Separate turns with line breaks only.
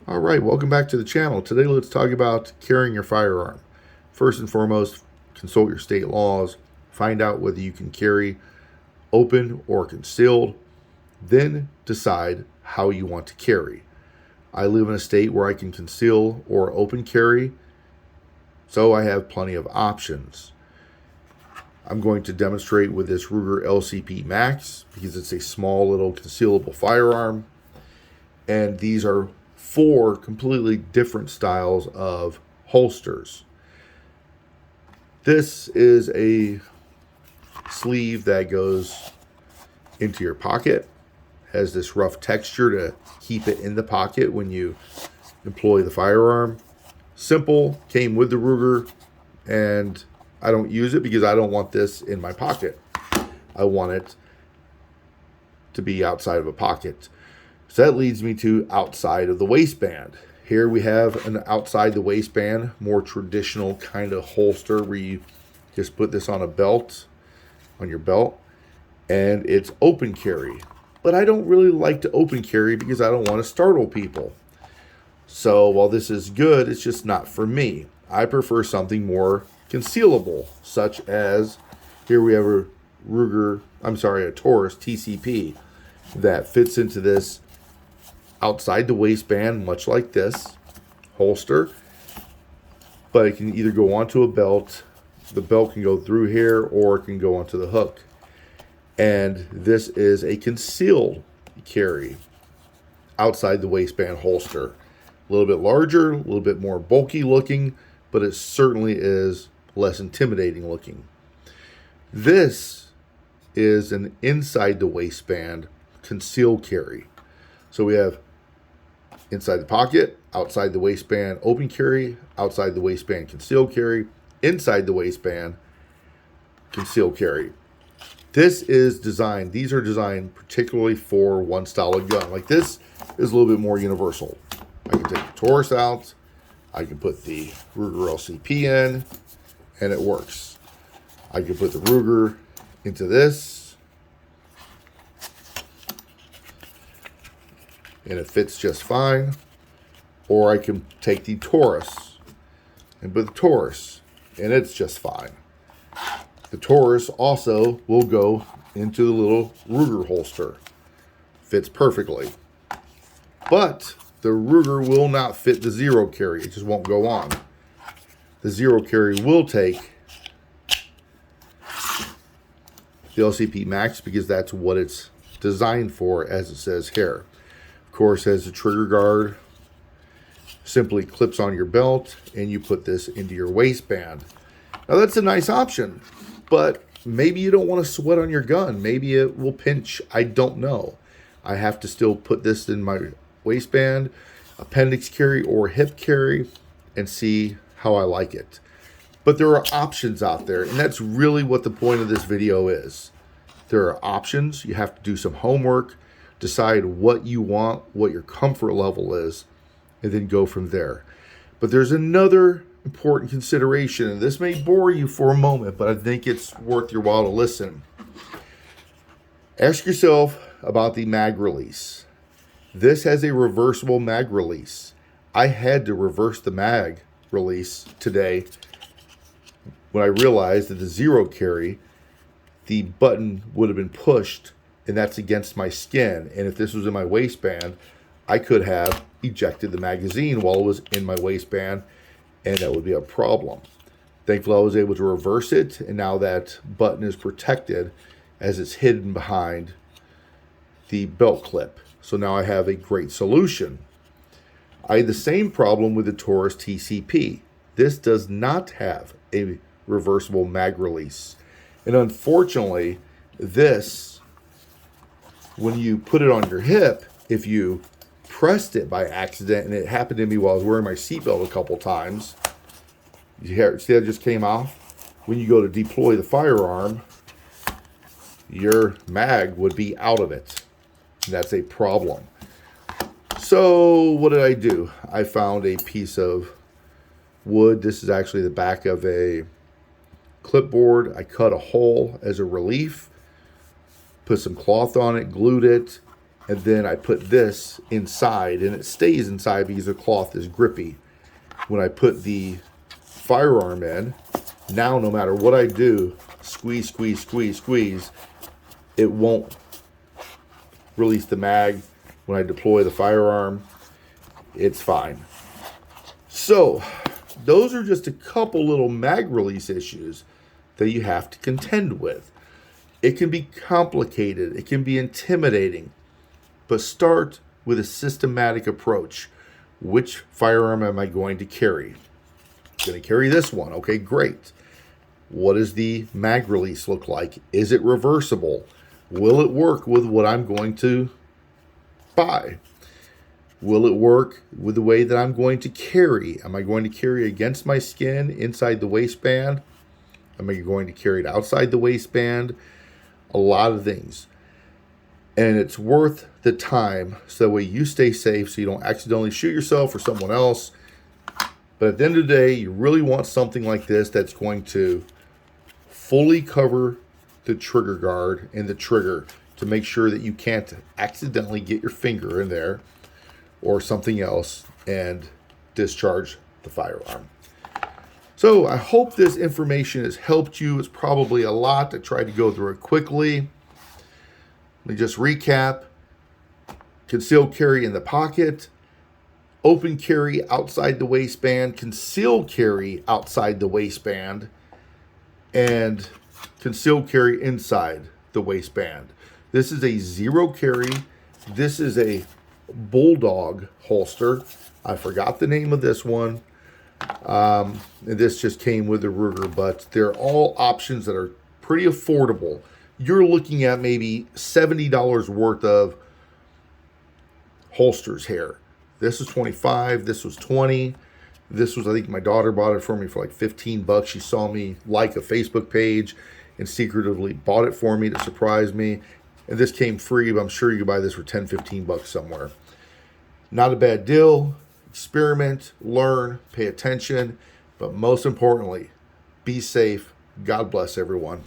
All right, welcome back to the channel. Today let's talk about carrying your firearm. First and foremost, consult your state laws, find out whether you can carry open or concealed, then decide how you want to carry. I live in a state where I can conceal or open carry, so I have plenty of options. I'm going to demonstrate with this Ruger LCP Max because it's a small little concealable firearm, and these are four completely different styles of holsters. This is a sleeve that goes into your pocket, has this rough texture to keep it in the pocket when you employ the firearm. Simple, came with the Ruger, and I don't use it because I don't want this in my pocket. I want it to be outside of a pocket. So that leads me to outside of the waistband. Here we have an outside the waistband, more traditional kind of holster where you just put this on a belt, on your belt, and it's open carry. But I don't really like to open carry because I don't want to startle people. So while this is good, it's just not for me. I prefer something more concealable, such as here we have a Taurus TCP that fits into this outside the waistband, much like this holster, but it can either go onto a belt, the belt can go through here, or it can go onto the hook. And this is a concealed carry outside the waistband holster. A little bit larger, a little bit more bulky looking, but it certainly is less intimidating looking. This is an inside the waistband concealed carry. So we have inside the pocket, outside the waistband open carry, outside the waistband concealed carry, inside the waistband concealed carry. These are designed particularly for one style of gun. Like this is a little bit more universal. I can take the Taurus out, I can put the Ruger LCP in, and it works. I can put the Ruger into this, and it fits just fine. Or I can take the Taurus and put the Taurus, and it's just fine. The Taurus also will go into the little Ruger holster. Fits perfectly. But the Ruger will not fit the zero carry. It just won't go on. The zero carry will take the LCP Max because that's what it's designed for, as it says here. Of course, has a trigger guard. Simply clips on your belt, and you put this into your waistband. Now that's a nice option, but maybe you don't want to sweat on your gun. Maybe it will pinch. I don't know. I have to still put this in my waistband, appendix carry, or hip carry, and see how I like it. But there are options out there, and that's really what the point of this video is. There are options. You have to do some homework, decide what you want, what your comfort level is, and then go from there. But there's another important consideration, and this may bore you for a moment, but I think it's worth your while to listen. Ask yourself about the mag release. This has a reversible mag release. I had to reverse the mag release today when I realized that the zero carry, the button would have been pushed, and that's against my skin. And if this was in my waistband, I could have ejected the magazine while it was in my waistband, and that would be a problem. Thankfully, I was able to reverse it, and now that button is protected as it's hidden behind the belt clip. So now I have a great solution. I had the same problem with the Taurus TCP. This does not have a reversible mag release. And unfortunately, this, when you put it on your hip, if you pressed it by accident, and it happened to me while I was wearing my seatbelt a couple times, see how it just came off? When you go to deploy the firearm, your mag would be out of it. And that's a problem. So what did I do? I found a piece of wood. This is actually the back of a clipboard. I cut a hole as a relief, put some cloth on it, glued it, And then I put this inside, and it stays inside because the cloth is grippy. When I put the firearm in, now no matter what I do, squeeze, squeeze, squeeze, squeeze, it won't release the mag. When I deploy the firearm, it's fine. So those are just a couple little mag release issues that you have to contend with. It can be complicated, it can be intimidating, but start with a systematic approach. Which firearm am I going to carry? I'm going to carry this one. Okay, great. What does the mag release look like? Is it reversible? Will it work with what I'm going to buy? Will it work with the way that I'm going to carry? Am I going to carry against my skin inside the waistband? Am I going to carry it outside the waistband? A lot of things. And it's worth the time so that way you stay safe, so you don't accidentally shoot yourself or someone else. But at the end of the day, you really want something like this that's going to fully cover the trigger guard and the trigger to make sure that you can't accidentally get your finger in there or something else and discharge the firearm. So I hope this information has helped you. It's probably a lot. I tried to go through it quickly. Let me just recap. Concealed carry in the pocket, open carry outside the waistband, concealed carry outside the waistband, and concealed carry inside the waistband. This is a zero carry. This is a Bulldog holster. I forgot the name of this one. And this just came with the Ruger, but they're all options that are pretty affordable. You're looking at maybe $70 worth of holsters here. This was $25. This was $20. This was, I think my daughter bought it for me for like $15. She saw me like a Facebook page and secretively bought it for me to surprise me. And this came free, but I'm sure you could buy this for $10, $15 somewhere. Not a bad deal. Experiment, learn, pay attention, but most importantly, be safe. God bless everyone.